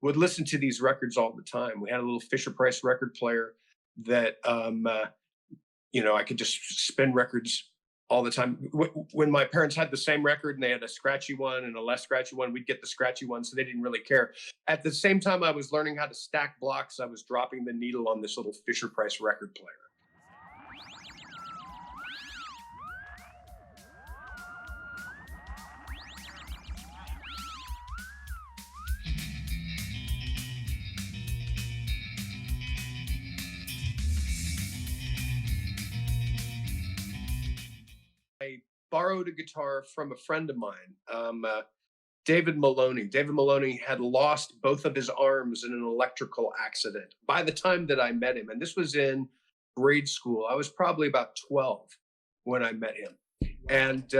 would listen to these records all the time. We had a little Fisher Price record player that, I could just spin records all the time. When my parents had the same record and they had a scratchy one and a less scratchy one, we'd get the scratchy one, so they didn't really care. At the same time I was learning how to stack blocks, I was dropping the needle on this little Fisher Price record player. I borrowed a guitar from a friend of mine, David Maloney. David Maloney had lost both of his arms in an electrical accident by the time that I met him. And this was in grade school. I was probably about 12 when I met him. And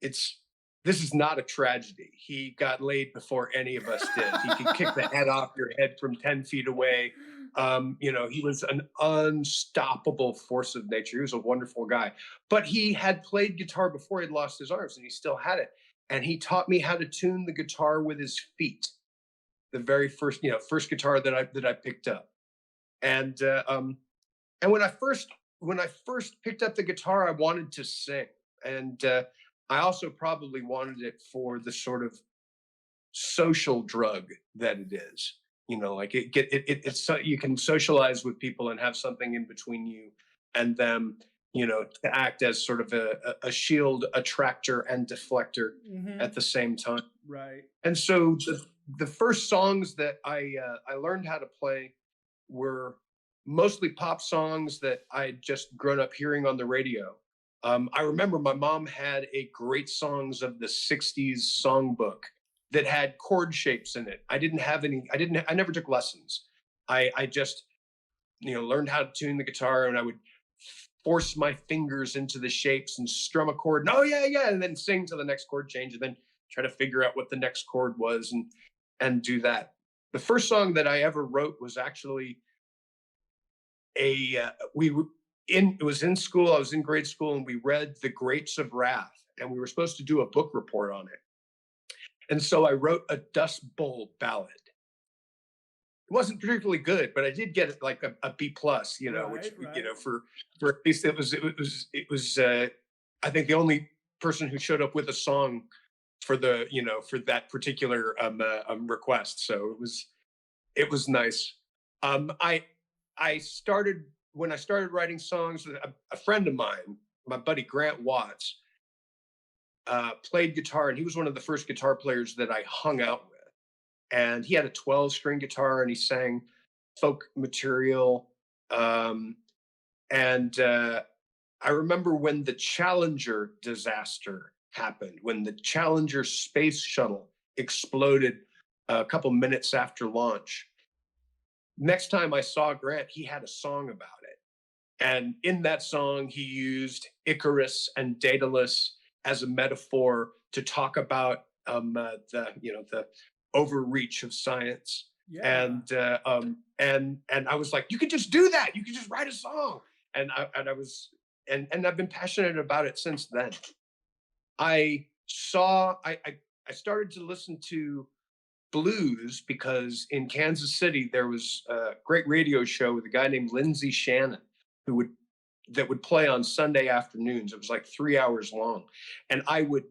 it's this is not a tragedy. He got laid before any of us did. He could kick the head off your head from 10 feet away. He was an unstoppable force of nature. He was a wonderful guy, but he had played guitar before he'd lost his arms and he still had it. And he taught me how to tune the guitar with his feet. The very first guitar that I picked up. And when I first picked up the guitar, I wanted to sing. And I also probably wanted it for the sort of social drug that it is. It's so you can socialize with people and have something in between you and them, to act as sort of a shield, attractor, and deflector at the same time. Right. And so the first songs that I learned how to play were mostly pop songs that I'd just grown up hearing on the radio. I remember my mom had a great songs of the 60s songbook that had chord shapes in it. I never took lessons. I just, learned how to tune the guitar, and I would force my fingers into the shapes and strum a chord. And, oh yeah, and then sing to the next chord change, and then try to figure out what the next chord was and do that. The first song that I ever wrote was actually it was in school. I was in grade school, and we read The Grapes of Wrath, and we were supposed to do a book report on it. And so I wrote a Dust Bowl ballad. It wasn't particularly good, but I did get it like a B plus, right. For at least it was I think the only person who showed up with a song for for that particular request. So it was nice. When I started writing songs, a friend of mine, my buddy Grant Watts, played guitar, and he was one of the first guitar players that I hung out with. And he had a 12-string guitar, and he sang folk material. I remember when the Challenger disaster happened, when the Challenger space shuttle exploded a couple minutes after launch. Next time I saw Grant, he had a song about it. And in that song, he used Icarus and Daedalus as a metaphor to talk about the overreach of science. Yeah. And I was like, you could just do that. You could just write a song. And I've been passionate about it since then. I started to listen to blues because in Kansas City there was a great radio show with a guy named Lindsay Shannon that would play on Sunday afternoons. It was like 3 hours long. And I would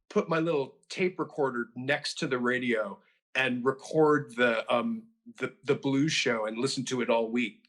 put my little tape recorder next to the radio and record the blues show and listen to it all week.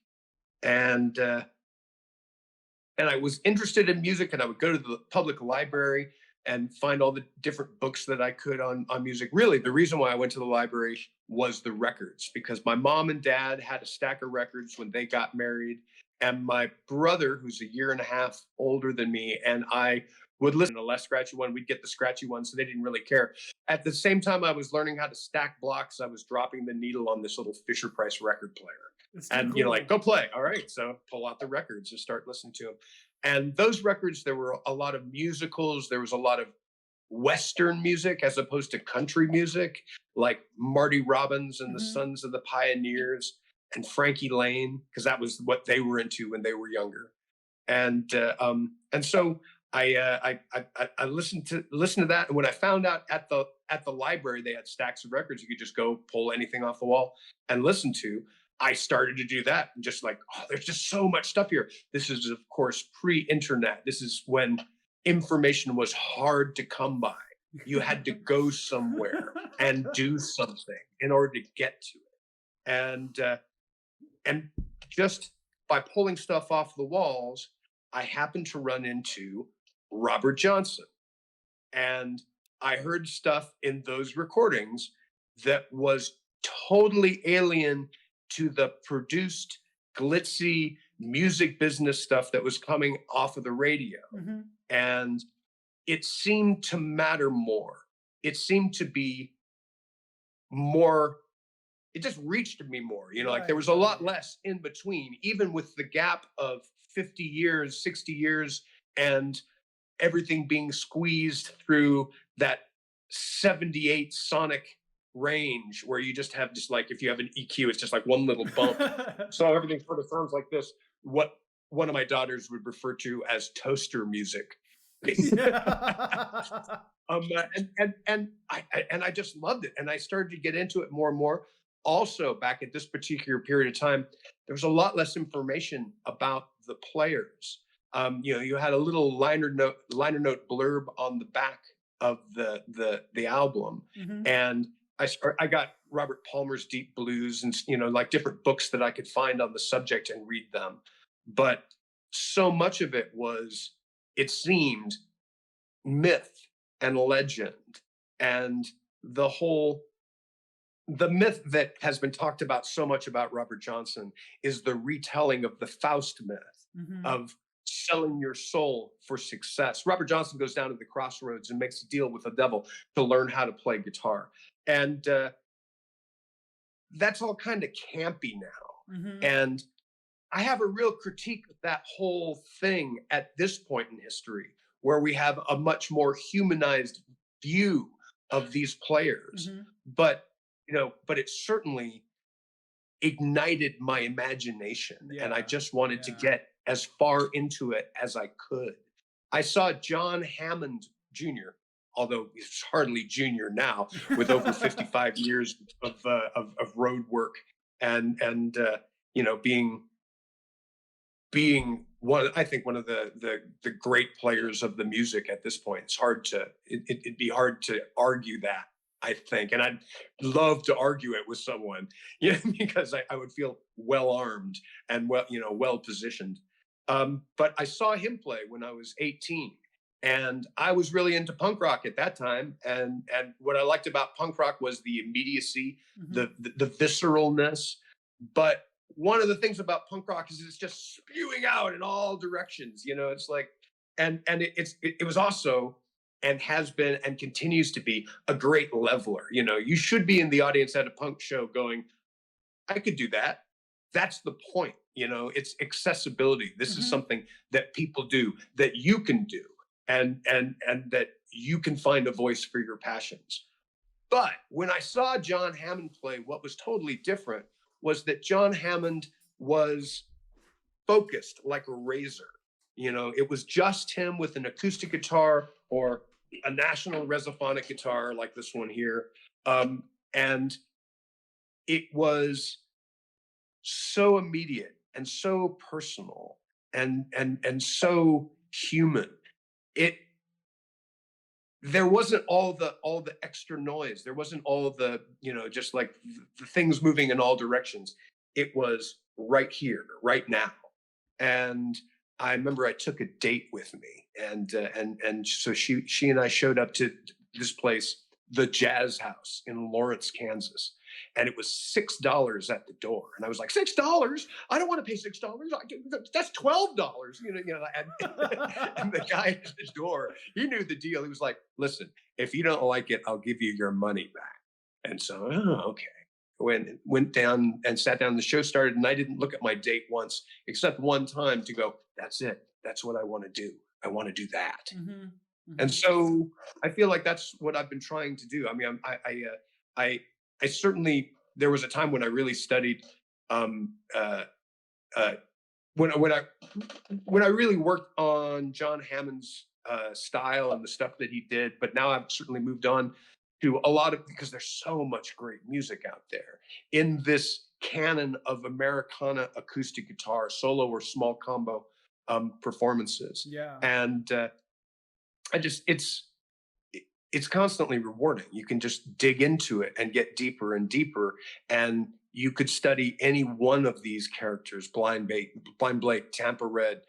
And I was interested in music, and I would go to the public library and find all the different books that I could on music. Really, the reason why I went to the library was the records, because my mom and dad had a stack of records when they got married. And my brother, who's a year and a half older than me, and I would listen to the less scratchy one. We'd get the scratchy one, so they didn't really care. At the same time I was learning how to stack blocks, I was dropping the needle on this little Fisher Price record player. And, cool. Go play. All right. So pull out the records and start listening to them. And those records, there were a lot of musicals. There was a lot of Western music as opposed to country music, like Marty Robbins and the Sons of the Pioneers and Frankie Lane, because that was what they were into when they were younger. And so I listened to that, and when I found out at the library they had stacks of records you could just go pull anything off the wall and listen to, I started to do that, and just like, oh, there's just so much stuff here. This is, of course, pre-internet. This is when information was hard to come by. You had to go somewhere and do something in order to get to it, and just by pulling stuff off the walls, I happened to run into Robert Johnson. And I heard stuff in those recordings that was totally alien to the produced, glitzy music business stuff that was coming off of the radio. Mm-hmm. And it seemed to matter more. It seemed to be more, it just reached me more. Like there was a lot less in between, even with the gap of 50 years, 60 years, and everything being squeezed through that 78 sonic range where you just have like, if you have an EQ, it's just like one little bump. So everything sort of sounds like this, what one of my daughters would refer to as toaster music. And I just loved it, and I started to get into it more and more. Also, back at this particular period of time, there was a lot less information about the players. You had a little liner note blurb on the back of the album, mm-hmm. and I got Robert Palmer's Deep Blues, and like different books that I could find on the subject and read them. But so much of it was, it seemed, myth and legend, and the myth that has been talked about so much about Robert Johnson is the retelling of the Faust myth, mm-hmm. of selling your soul for success. Robert Johnson goes down to the crossroads and makes a deal with the devil to learn how to play guitar. And that's all kind of campy now. Mm-hmm. And I have a real critique of that whole thing at this point in history, where we have a much more humanized view of these players. Mm-hmm. But it certainly ignited my imagination, and I just wanted to get as far into it as I could. I saw John Hammond Jr., although he's hardly junior now, with over 55 years of road work, and being one of the great players of the music at this point. It'd be hard to argue that, I think. And I'd love to argue it with someone, because I would feel well armed and well positioned. But I saw him play when I was 18, and I was really into punk rock at that time. And what I liked about punk rock was the immediacy, mm-hmm. the visceralness. But one of the things about punk rock is it's just spewing out in all directions. It's like, and it was also, and has been and continues to be, a great leveler. You should be in the audience at a punk show going, I could do that. That's the point. It's accessibility. This mm-hmm. is something that people do, that you can do, and that you can find a voice for your passions. But when I saw John Hammond play, what was totally different was that John Hammond was focused like a razor. It was just him with an acoustic guitar or a National Resophonic guitar like this one here. And it was so immediate and so personal and so human. There wasn't all the extra noise. There wasn't all of the, just like the things moving in all directions. It was right here, right now. And I remember I took a date with me, and so she and I showed up to this place, the Jazz House in Lawrence, Kansas. And it was $6 at the door. And I was like, $6? I don't want to pay $6. That's $12. And the guy at the door, he knew the deal. He was like, listen, if you don't like it, I'll give you your money back. And so, okay. Went down and sat down. The show started, and I didn't look at my date once, except one time, to go, that's it. That's what I want to do. I want to do that. Mm-hmm. Mm-hmm. And so I feel like that's what I've been trying to do. I mean, I certainly, there was a time when I really studied, when I really worked on John Hammond's style and the stuff that he did. But now I've certainly moved on to a lot of, because there's so much great music out there in this canon of Americana acoustic guitar, solo or small combo performances. Yeah. And I just, it's constantly rewarding. You can just dig into it and get deeper and deeper. And you could study any one of these characters, Blind Blake, Tampa Red,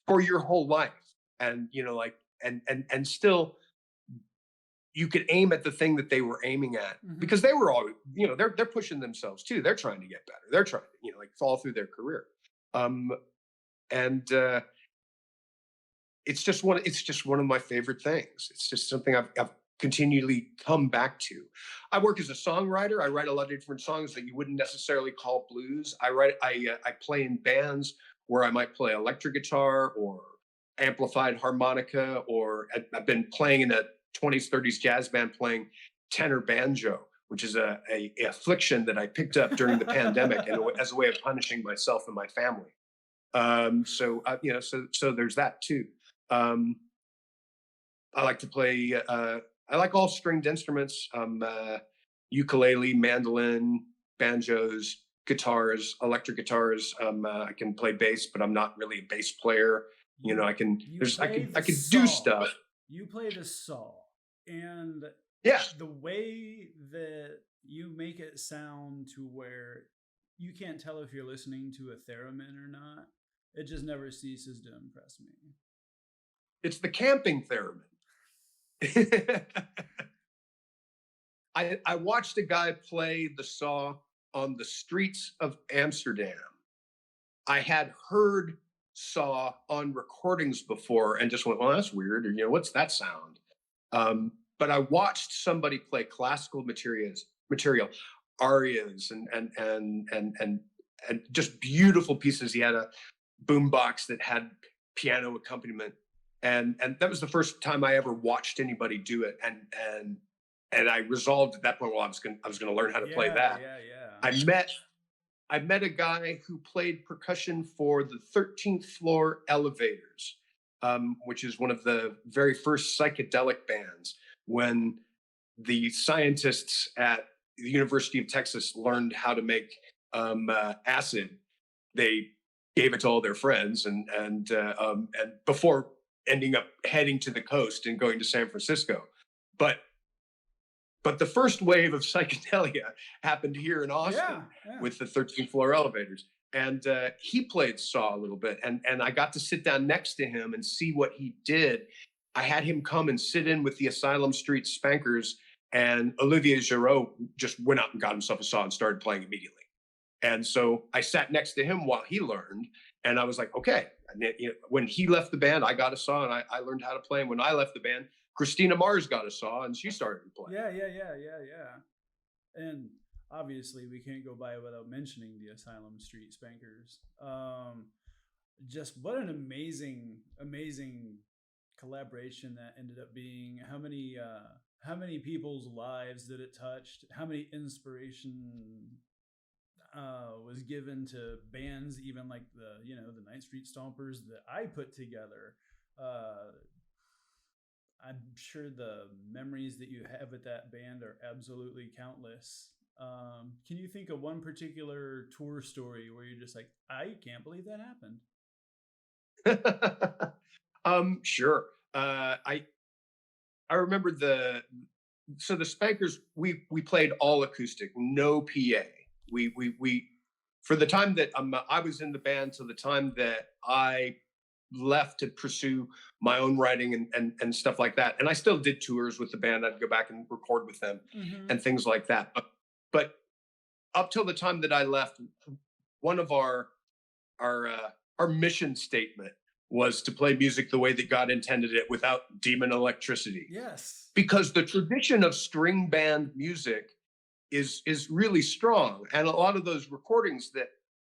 for your whole life. And, you know, like, and still you could aim at the thing that they were aiming at, because they were all, you know, they're pushing themselves too. They're trying to get better. They're trying to, you know, like fall through their career. And it's just one of my favorite things. It's just something I've continually come back to. I work as a songwriter. I write a lot of different songs that you wouldn't necessarily call blues. I play in bands where I might play electric guitar or amplified harmonica, or I've been playing in a 20s, 30s jazz band playing tenor banjo, which is a affliction that I picked up during the pandemic and as a way of punishing myself and my family. You know, so there's that too. I like to play, I like all stringed instruments, ukulele, mandolin, banjos, guitars, electric guitars. I can play bass, but I'm not really a bass player. You know, I can do stuff. You play the saw, and yeah, the way that you make it sound to where you can't tell if you're listening to a theremin or not, it just never ceases to impress me. It's the camping theremin. I watched a guy play the saw on the streets of Amsterdam. I had heard saw on recordings before and just went, well, that's weird. Or, you know, what's that sound? But I watched somebody play classical material, arias and just beautiful pieces. He had a boombox that had piano accompaniment. And that was the first time I ever watched anybody do it. And I resolved at that point, well, I was going to learn how to play that. Yeah. I met a guy who played percussion for the 13th Floor Elevators, which is one of the very first psychedelic bands. When the scientists at the University of Texas learned how to make acid, they gave it to all their friends, and before ending up heading to the coast and going to San Francisco. But the first wave of psychedelia happened here in Austin with the 13th Floor Elevators. And he played saw a little bit. And I got to sit down next to him and see what he did. I had him come and sit in with the Asylum Street Spankers, and Olivier Giraud just went out and got himself a saw and started playing immediately. And so I sat next to him while he learned, and I was like, okay. And then, you know, when he left the band, I got a saw and I learned how to play. And when I left the band, Christina Mars got a saw and she started to play. Yeah. And obviously we can't go by without mentioning the Asylum Street Spankers. Just what an amazing collaboration that ended up being. How many people's lives that it touched? How many inspiration was given to bands, even like the Night Street Stompers that I put together. I'm sure the memories that you have with that band are absolutely countless. Can you think of one particular tour story where you're just like, I can't believe that happened? Sure. I remember the Spankers, we played all acoustic, no PA. We for the time that I was in the band to the time that I left to pursue my own writing and stuff like that. And I still did tours with the band. I'd go back and record with them and things like that. But up till the time that I left, one of our mission statement was to play music the way that God intended it, without demon electricity. Yes. Because the tradition of string band music is really strong. And a lot of those recordings that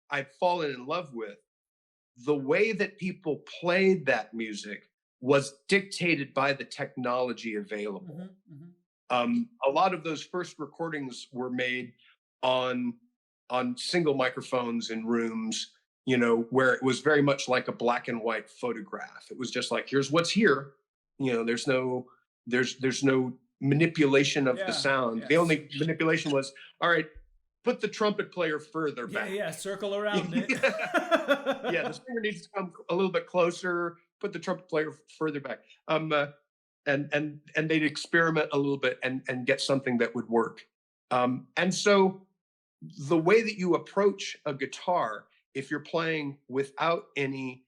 I've fallen in love with, the way that people played that music was dictated by the technology available. A lot of those first recordings were made on single microphones in rooms, you know, where it was very much like a black and white photograph. It was just like, here's what's here, You know, there's no manipulation of the Yeah. sound. The Yes. only manipulation was, all right, put the trumpet player further Yeah. back. Yeah. Circle around it. Yeah, the singer needs to come a little bit closer. Put the trumpet player further back. And they'd experiment a little bit and get something that would work. And so the way that you approach a guitar, if you're playing without any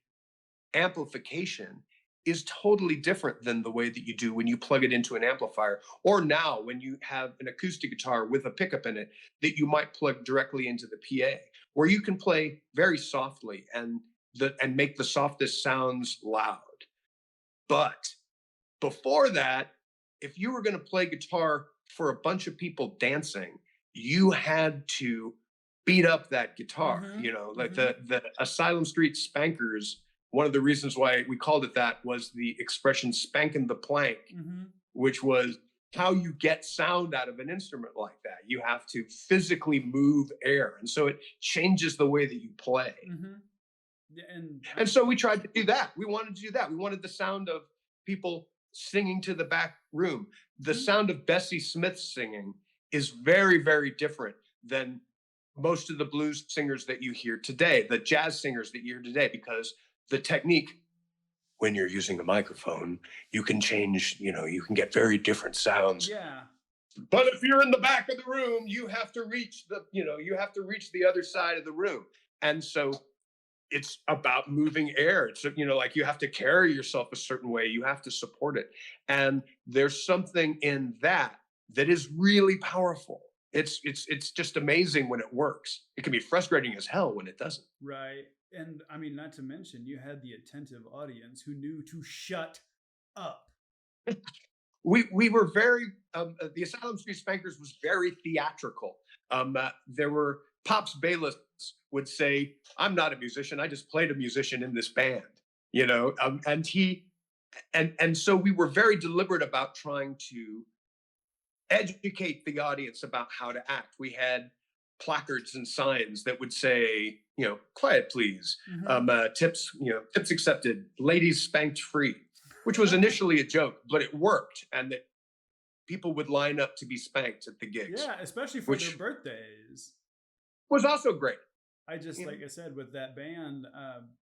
amplification, is totally different than the way that you do when you plug it into an amplifier, or now when you have an acoustic guitar with a pickup in it that you might plug directly into the PA, where you can play very softly and make the softest sounds loud. But before that, if you were going to play guitar for a bunch of people dancing, you had to beat up that guitar. Mm-hmm. You know, like Mm-hmm. the Asylum Street Spankers. One of the reasons why we called it that was the expression "spanking the plank," Mm-hmm. which was how you get sound out of an instrument like that. You have to physically move air, and so it changes the way that you play. Mm-hmm. Yeah, And so we tried to do that. We wanted to do that. We wanted the sound of people singing to the back room. The sound of Bessie Smith singing is very, very different than most of the blues singers that you hear today, the jazz singers that you hear today, because the technique, when you're using a microphone, you can change, you know, you can get very different sounds. yeah. But if you're in the back of the room, you have to reach the other side of the room. And so it's about moving air. It's, you know, like you have to carry yourself a certain way. You have to support it. And there's something in that that is really powerful. It's just amazing when it works. It can be frustrating as hell when it doesn't. Right. And I mean, not to mention, you had the attentive audience who knew to shut up. We were very the Asylum Street Spankers was very theatrical. There were Pops Bayless would say, "I'm not a musician. I just played a musician in this band." You know, and so we were very deliberate about trying to educate the audience about how to act. We had placards and signs that would say, you know, "Quiet, please." Mm-hmm. Tips accepted. Ladies spanked free, which was initially a joke, but it worked, and that people would line up to be spanked at the gigs, Yeah, especially for their which birthdays. was also great. I just, You know? like I said, with that band,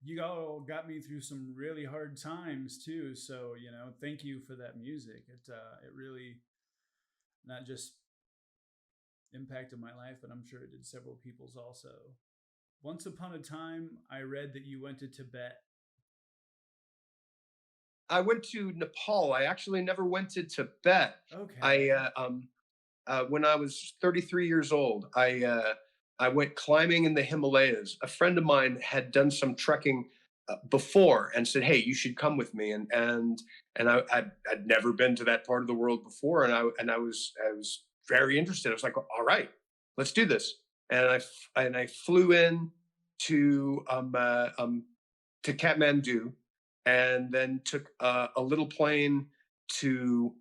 you all got me through some really hard times too. So, you know, thank you for that music. It really not just impacted my life, but I'm sure it did several people's also. Once upon a time, I read that you went to Tibet. I went to Nepal. I actually never went to Tibet. Okay. When I was 33 years old, I went climbing in the Himalayas. A friend of mine had done some trekking before and said, "Hey, you should come with me." I'd never been to that part of the world before, and I was very interested. I was like, "All right, let's do this." And I flew in to to Kathmandu, and then took a little plane to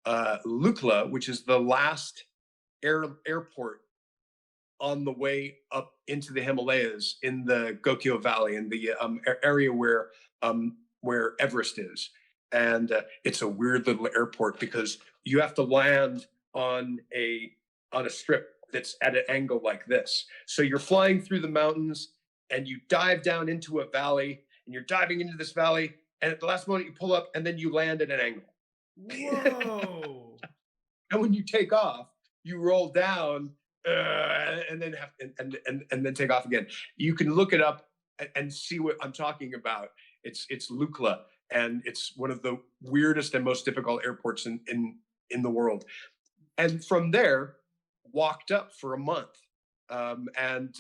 Lukla, which is the last airport on the way up into the Himalayas in the Gokyo Valley, in the area where Everest is. And it's a weird little airport because you have to land on a strip that's at an angle like this. So you're flying through the mountains and you dive down into a valley, and you're diving into this valley, and at the last moment you pull up and then you land at an angle. Whoa. And when you take off, you roll down and then and then take off again. You can look it up and see what I'm talking about. It's Lukla, and it's one of the weirdest and most difficult airports in the world. And from there, walked up for a month, and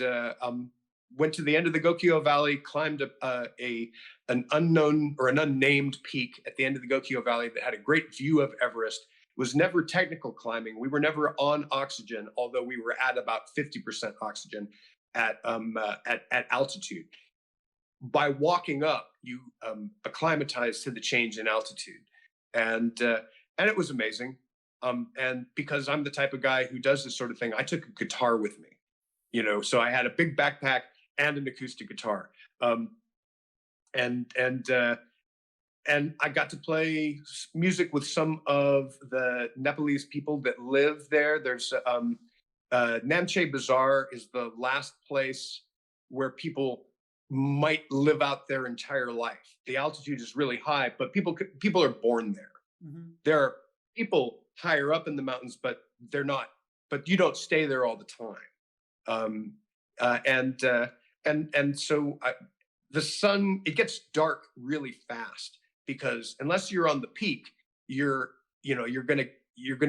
went to the end of the Gokyo Valley, climbed an unknown or an unnamed peak at the end of the Gokyo Valley that had a great view of Everest. It was never technical climbing. We were never on oxygen, although we were at about 50% oxygen at altitude. By walking up, you acclimatize to the change in altitude, and it was amazing. And because I'm the type of guy who does this sort of thing, I took a guitar with me, you know, so I had a big backpack and an acoustic guitar, and and I got to play music with some of the Nepalese people that live there. There's Namche Bazaar is the last place where people might live out their entire life. The altitude is really high, but people are born there. Mm-hmm. There are people higher up in the mountains, but they're not. But you don't stay there all the time. And so the sun, it gets dark really fast, because unless you're on the peak, you're gonna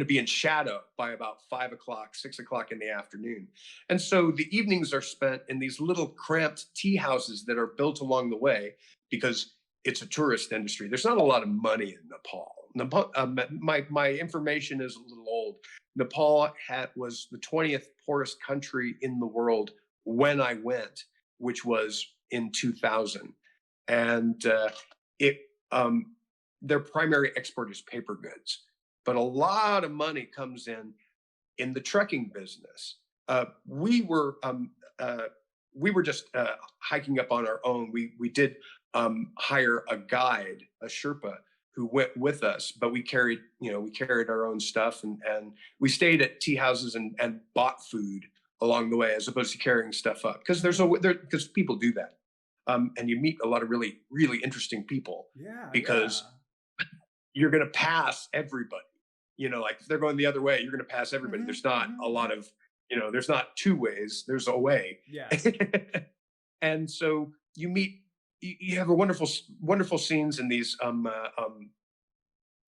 be in shadow by about 5 o'clock, 6 o'clock in the afternoon. And so the evenings are spent in these little cramped tea houses that are built along the way, because it's a tourist industry. There's not a lot of money in Nepal. My information is a little old. Nepal was the 20th poorest country in the world when I went, which was in 2000. And their primary export is paper goods, but a lot of money comes in the trucking business. We were just hiking up on our own. We did hire a guide, a Sherpa, who went with us, but we carried our own stuff, and we stayed at tea houses and bought food along the way, as opposed to carrying stuff up, because because people do that. And you meet a lot of really, really interesting people. Yeah. Because you're going to pass everybody. Like if they're going the other way, you're going to pass everybody. There's not a lot of, there's not two ways. There's a way. Yeah. And so you have a wonderful scenes in these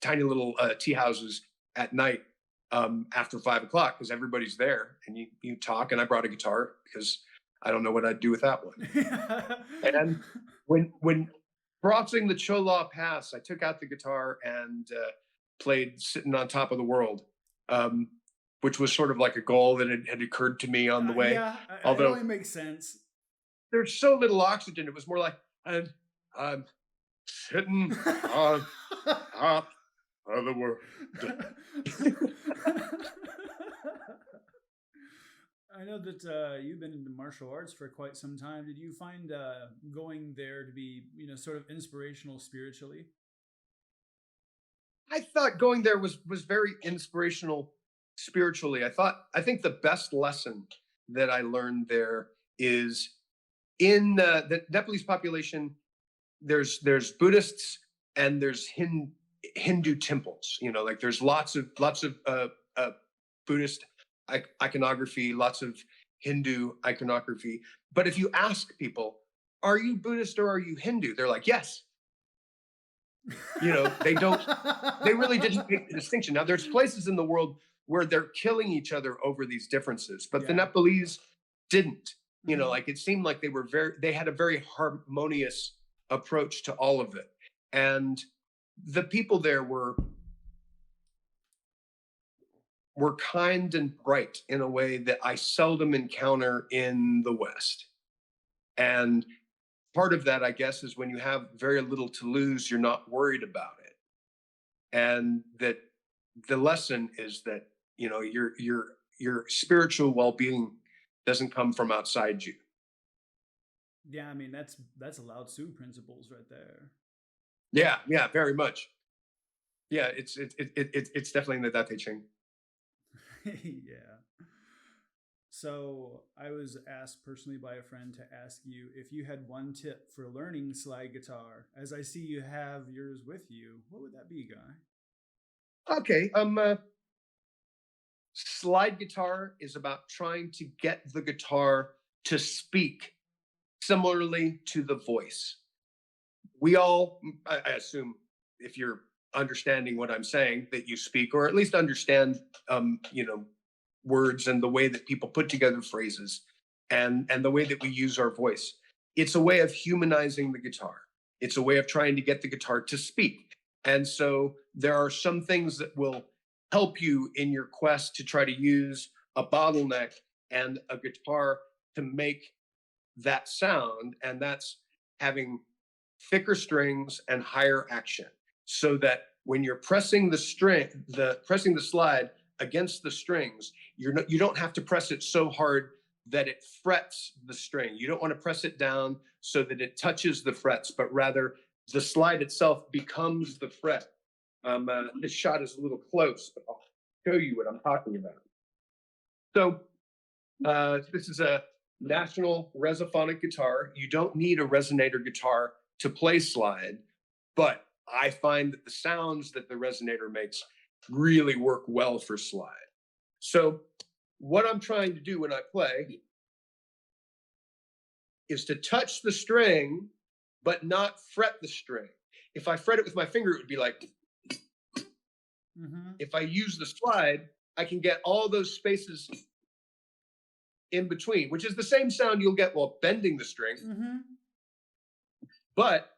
tiny little tea houses at night after 5 o'clock, because everybody's there, and you talk. And I brought a guitar because I don't know what I'd do without one. And when crossing the Chola Pass, I took out the guitar and played "Sitting on Top of the World," which was sort of like a goal that had occurred to me on the way. Yeah, although it only makes sense. There's so little oxygen, it was more like I'm sitting on top of the world. I know that you've been into martial arts for quite some time. Did you find going there to be, sort of inspirational spiritually? I thought going there was very inspirational spiritually. I think the best lesson that I learned there is in the Nepalese population. There's Buddhists and there's Hindu temples. Like there's lots of Buddhist iconography, lots of Hindu iconography. But if you ask people, are you Buddhist or are you Hindu? They're like, yes. They really didn't make the distinction. Now, there's places in the world where they're killing each other over these differences, but the Nepalese didn't. Like it seemed like they had a very harmonious approach to all of it. And the people there were kind and bright in a way that I seldom encounter in the West. And part of that, I guess, is when you have very little to lose, you're not worried about it. And that the lesson is that, your spiritual well-being doesn't come from outside you. Yeah, I mean that's a Lao Tzu principles right there. Yeah, very much. Yeah, it's definitely in the Date Ching. Yeah. So I was asked personally by a friend to ask you if you had one tip for learning slide guitar. As I see you have yours with you, what would that be, Guy? Okay. Slide guitar is about trying to get the guitar to speak similarly to the voice. We all, I assume, if you're understanding what I'm saying, that you speak, or at least understand, words and the way that people put together phrases, and the way that we use our voice. It's a way of humanizing the guitar. It's a way of trying to get the guitar to speak. And so there are some things that will help you in your quest to try to use a bottleneck and a guitar to make that sound. And that's having thicker strings and higher action, so that when you're pressing the slide against the strings, you don't have to press it so hard that it frets the string. You don't want to press it down so that it touches the frets, but rather the slide itself becomes the fret. This shot is a little close, but I'll show you what I'm talking about. So this is a National Resophonic guitar. You don't need a resonator guitar to play slide, but I find that the sounds that the resonator makes really work well for slide. So what I'm trying to do when I play is to touch the string, but not fret the string. If I fret it with my finger, it would be like, if I use the slide, I can get all those spaces in between, which is the same sound you'll get while bending the string. But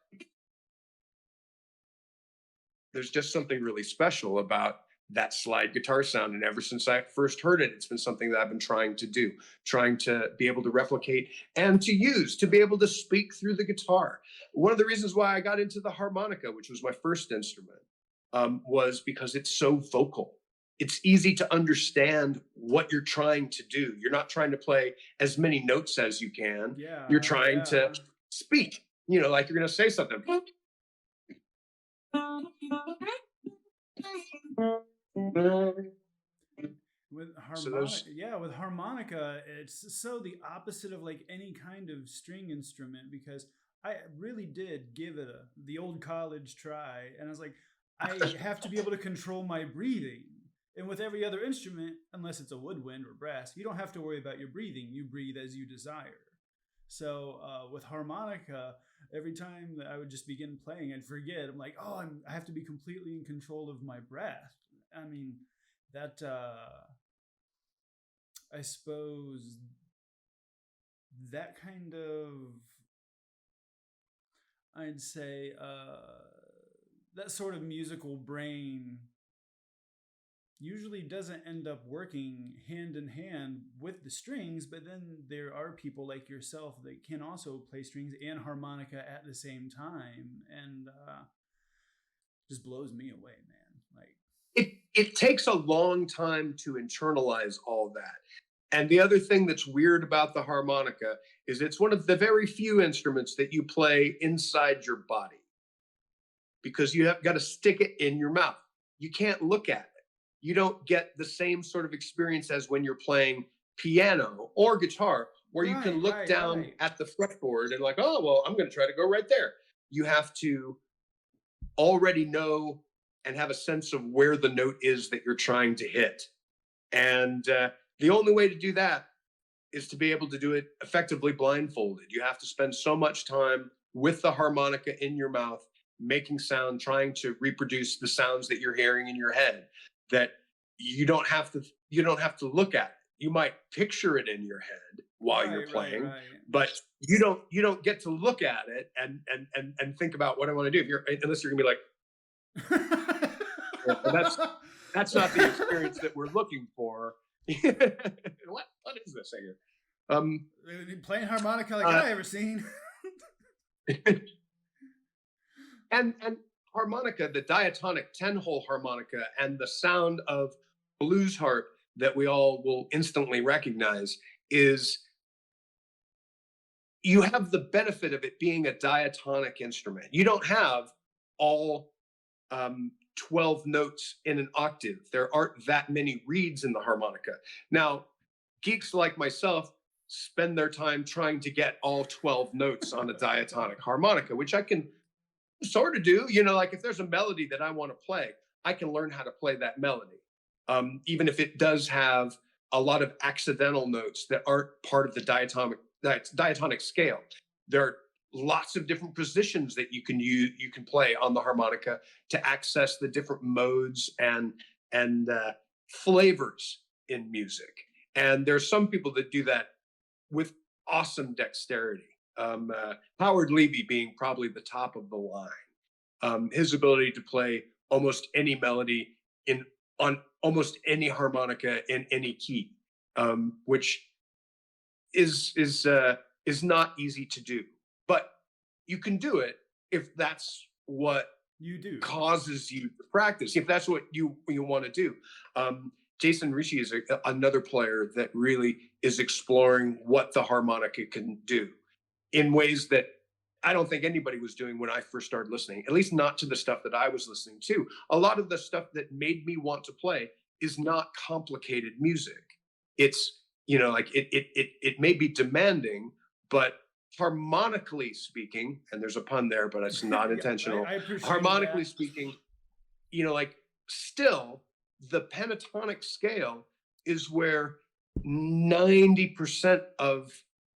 there's just something really special about that slide guitar sound. And ever since I first heard it, it's been something that I've been trying to do, trying to be able to replicate and to use, to be able to speak through the guitar. One of the reasons why I got into the harmonica, which was my first instrument, was because it's so vocal. It's easy to understand what you're trying to do. You're not trying to play as many notes as you can. You're trying to speak, you know, like you're going to say something. With harmonica, with harmonica, it's so the opposite of like any kind of string instrument, because I really did give it the old college try, and I was like, I have to be able to control my breathing. And with every other instrument, unless it's a woodwind or brass, you don't have to worry about your breathing. You breathe as you desire. So with harmonica, every time that I would just begin playing, I'd forget. I'm like, oh, I have to be completely in control of my breath. I mean, that, I suppose, that kind of, I'd say, that sort of musical brain usually doesn't end up working hand in hand with the strings, but then there are people like yourself that can also play strings and harmonica at the same time, and just blows me away, man. Like it takes a long time to internalize all that. And the other thing that's weird about the harmonica is it's one of the very few instruments that you play inside your body, because you have got to stick it in your mouth. You can't look at it. You don't get the same sort of experience as when you're playing piano or guitar, where you can look down at the fretboard and like, oh, well, I'm going to try to go right there. You have to already know and have a sense of where the note is that you're trying to hit. And the only way to do that is to be able to do it effectively blindfolded. You have to spend so much time with the harmonica in your mouth, making sound, trying to reproduce the sounds that you're hearing in your head, that you don't have to look at it. You might picture it in your head while you're playing, but you don't get to look at it and think about what I want to do. Unless you're gonna be like, that's not the experience that we're looking for. What is this here? Playing harmonica like I ever seen. and harmonica, the diatonic 10-hole harmonica, and the sound of blues harp that we all will instantly recognize is, you have the benefit of it being a diatonic instrument. You don't have all 12 notes in an octave. There aren't that many reeds in the harmonica. Now, geeks like myself spend their time trying to get all 12 notes on a diatonic harmonica, which I can sort of do. You know, like if there's a melody that I want to play, I can learn how to play that melody. Even if it does have a lot of accidental notes that aren't part of the diatonic scale. There are lots of different positions that you can play on the harmonica to access the different modes and flavors in music. And there's some people that do that with awesome dexterity. Howard Levy being probably the top of the line. His ability to play almost any melody on almost any harmonica in any key, which is not easy to do, but you can do it if that's what you do causes you to practice. If that's what you want to do. Jason Ricci is another player that really is exploring what the harmonica can do in ways that I don't think anybody was doing when I first started listening, at least not to the stuff that I was listening to. A lot of the stuff that made me want to play is not complicated music. It's, like it may be demanding, but harmonically speaking, and there's a pun there, but it's not Yeah, intentional. I appreciated Harmonically that. speaking, like still the pentatonic scale is where 90% of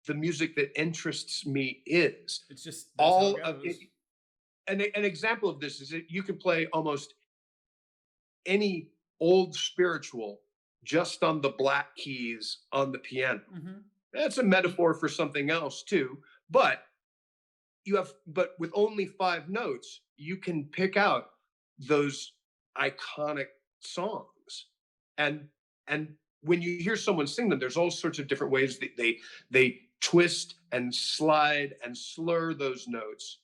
the music that interests me is. It's just that's how it All of it. goes. An example of this is that you can play almost any old spiritual just on the black keys on the piano. Hmm. That's a metaphor for something else too. But but with only 5 notes, you can pick out those iconic songs. And and when you hear someone sing them, there's all sorts of different ways that they twist and slide and slur those notes.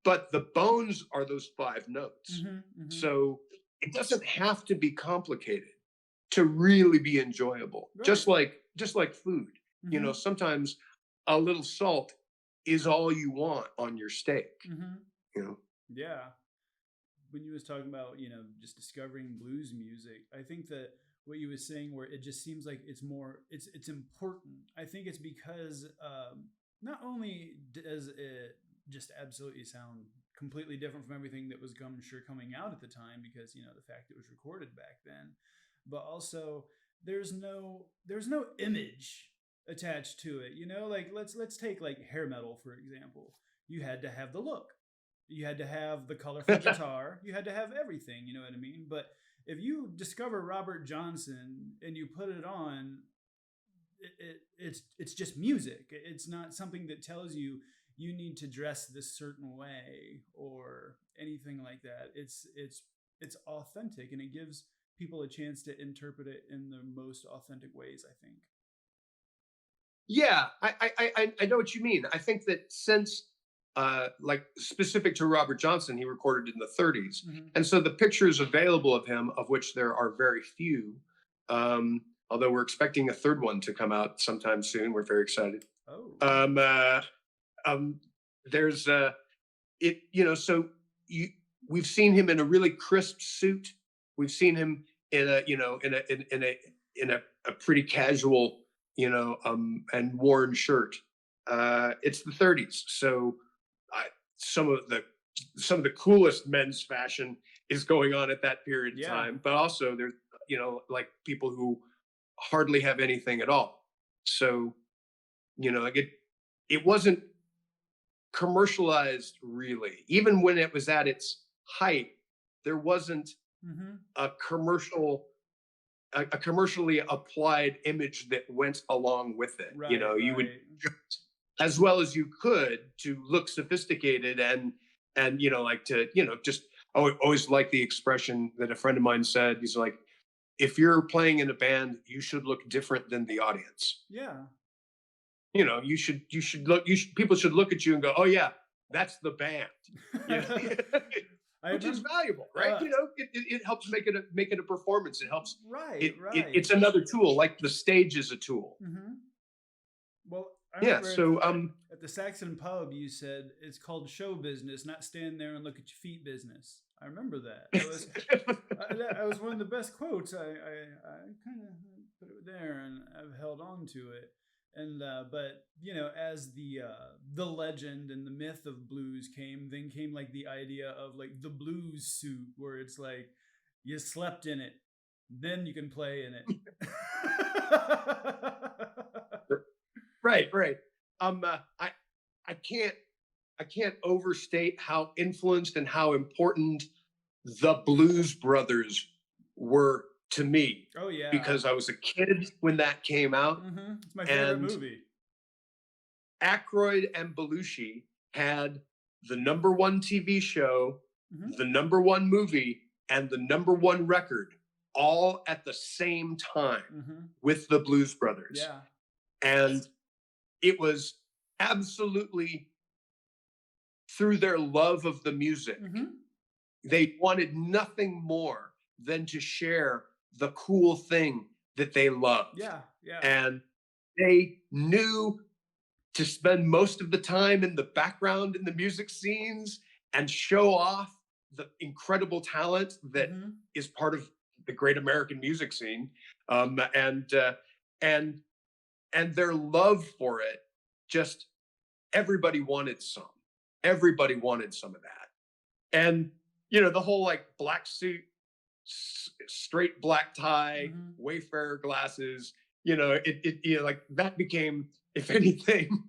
But the bones are those 5 notes. Hmm. Hmm. So it doesn't have to be complicated to really be enjoyable. Right. Just like food. Hmm. Sometimes a little salt is all you want on your steak. Hmm. You know. Yeah. When you was talking about just discovering blues music, I think that what you was saying where it just seems like it's important. I think it's because not only does it just absolutely sound completely different from everything that was coming out at the time, because the fact it was recorded back then, but also there's no image attached to it. Like let's take like hair metal for example. You had to have the look, you had to have the colorful guitar, you had to have everything, you know what I mean? But if you discover Robert Johnson and you put it on, it's just music. It's not something that tells you you need to dress this certain way or anything like that. It's authentic, and it gives people a chance to interpret it in the most authentic ways, I think. Yeah, I know what you mean. I think that since like specific to Robert Johnson, he recorded in the 30s, Hmm. and so the pictures available of him, of which there are very few, although we're expecting a third one to come out sometime soon. We're very excited. Oh. Um, uh, um, there's so you we've seen him in a really crisp suit. We've seen him in a a pretty casual and worn shirt. It's the 30s, so I, some of the coolest men's fashion is going on at that period of Yeah. time. But also there's like people who hardly have anything at all. So like it wasn't commercialized really. Even when it was at its height, there wasn't Hmm. a commercially applied image that went along with it. Right, You would, right. as well as you could, to look sophisticated and like to just always like the expression that a friend of mine said. He's like, if you're playing in a band, you should look different than the audience. Yeah. People should look at you and go, oh yeah, that's the band. You know? I Which is remember. valuable, right? It helps make it a performance. It helps. Right, It's right. another tool, like the stage is a tool. Hmm. Well, I Yeah. remember So at the Saxon pub, you said it's called show business, not stand there and look at your feet business. I remember that. That was one of the best quotes. I kind of put it there, and I've held on to it. And but as the legend and the myth of blues then came like the idea of like the blues suit, where it's like you slept in it, then you can play in it. right, right. I can't overstate how influenced and how important the Blues Brothers were to me, Oh yeah. because I was a kid when that came out, It's my favorite and movie. Aykroyd and Belushi had the #1 TV show, Hmm. the #1 movie, and the #1 record all at the same time Hmm. with the Blues Brothers. Yeah. And it was absolutely through their love of the music. Hmm. They wanted nothing more than to share the cool thing that they loved. Yeah. Yeah. And they knew to spend most of the time in the background in the music scenes and show off the incredible talent that Mm-hmm. is part of the great American music scene, um, and uh, and and their love for it. Just everybody wanted some. Everybody wanted some of that, and the whole like black suit, straight black tie, Mm-hmm. Wayfarer glasses. Like that became, if anything,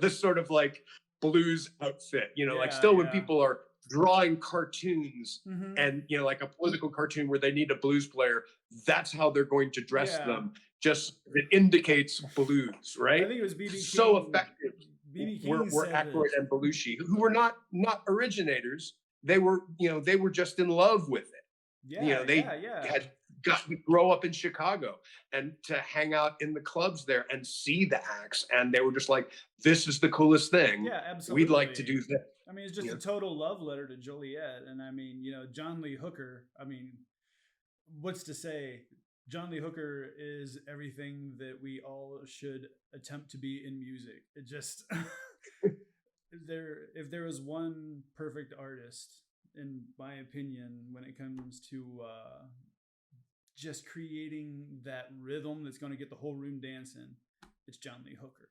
this sort of like blues outfit. Like Yeah, still when yeah. people are drawing cartoons Mm-hmm. and like a political cartoon where they need a blues player, that's how they're going to dress Yeah. them. Just it indicates blues, I right? think it was BB So King. effective BB King were said it. Aykroyd and Belushi, who were not originators. They were just in love with it. Yeah, yeah, They yeah. had got to grow up in Chicago and to hang out in the clubs there and see the acts, and they were just like, "This is the coolest thing. Yeah, We'd like to absolutely. do this." I mean, it's just You a know? total love letter to Joliet. And I mean, John Lee Hooker, I mean, what's to say? John Lee Hooker is everything that we all should attempt to be in music. It just if there was one perfect artist, in my opinion, when it comes to just creating that rhythm that's going to get the whole room dancing, it's John Lee Hooker.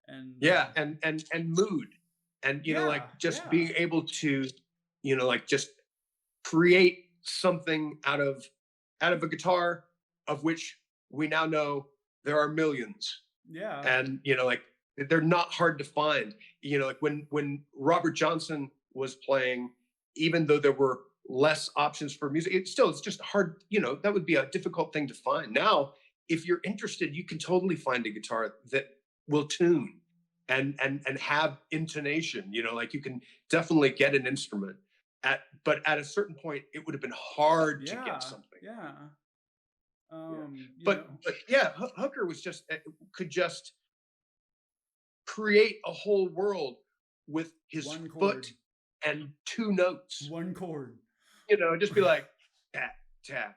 And Yeah, and mood, and yeah, like just yeah, being able to, like just create something out of a guitar, of which we now know there are millions. yeah. And like they're not hard to find. Like when Robert Johnson was playing, even though there were less options for music, it's just hard. That would be a difficult thing to find. Now if you're interested, you can totally find a guitar that will tune and have intonation. Like you can definitely get an instrument but at a certain point it would have been hard to get Yeah, something. yeah. Yeah. Um, you but know, but yeah, Hooker was just could just create a whole world with his one chord, foot and two notes. one chord. Just be like tap tap.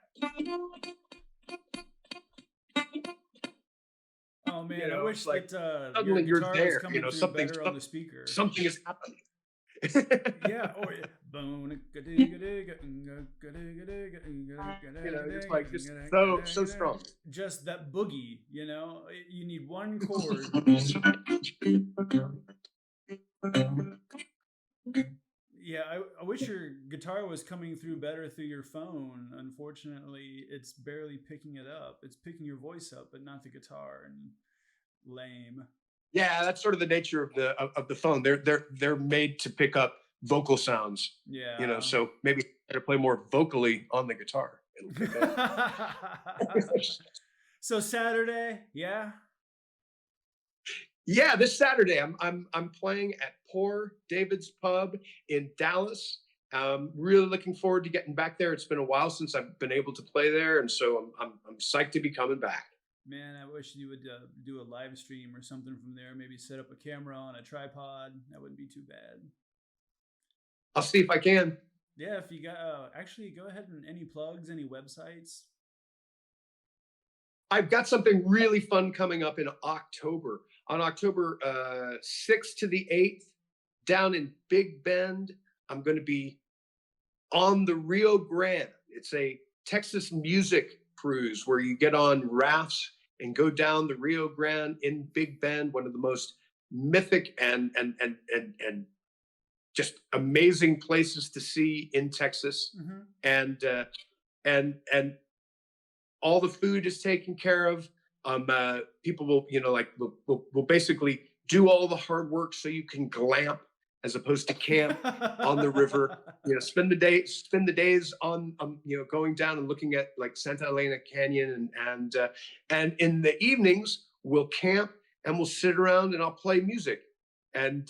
Oh man, I wish It's like that your suddenly you're guitar was there. coming through better on the speaker. Something is happening. Yeah. Oh yeah. Just like just so strong. Just that boogie. You need one chord. Yeah, I wish your guitar was coming through better through your phone. Unfortunately, it's barely picking it up. It's picking your voice up, but not the guitar. And lame. Yeah, that's sort of the nature of the phone. They're made to pick up vocal sounds. Yeah. So maybe to play more vocally on the guitar. It'll pick up. So Saturday, yeah. Yeah, this Saturday I'm playing at Poor David's Pub in Dallas. Really looking forward to getting back there. It's been a while since I've been able to play there, and so I'm psyched to be coming back. Man, I wish you would do a live stream or something from there. Maybe set up a camera on a tripod. That wouldn't be too bad. I'll see if I can. Yeah, if you got actually go ahead and any plugs, any websites. I've got something really fun coming up in October. On October 6th to the 8th, down in Big Bend, I'm going to be on the Rio Grande. It's a Texas music cruise where you get on rafts and go down the Rio Grande in Big Bend, one of the most mythic and just amazing places to see in Texas. Mm-hmm. And all the food is taken care of. People will basically do all the hard work so you can glamp as opposed to camp on the river. Spend the days on going down and looking at like Santa Elena Canyon, and in the evenings we'll camp and we'll sit around and I'll play music, and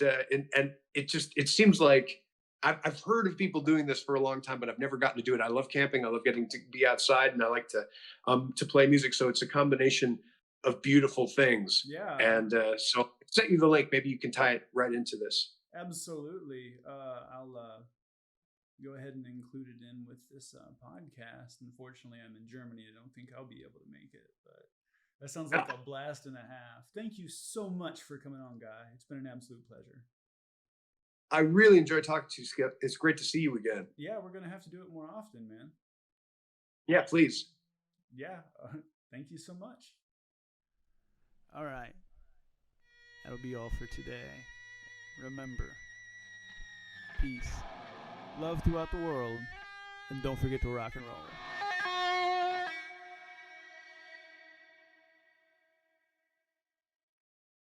it seems like I've heard of people doing this for a long time, but I've never gotten to do it. I love camping. I love getting to be outside, and I like to play music. So it's a combination of beautiful things. Yeah. And so I sent you the link. Maybe you can tie it right into this. Absolutely. I'll go ahead and include it in with this podcast. Unfortunately, I'm in Germany. I don't think I'll be able to make it, but That sounds like a blast and a half. Thank you so much for coming on, Guy. It's been an absolute pleasure. I really enjoyed talking to you, Skip. It's great to see you again. Yeah, we're going to have to do it more often, man. Yeah, please. Yeah, thank you so much. All right. That'll be all for today. Remember, peace, love throughout the world, and don't forget to rock and roll.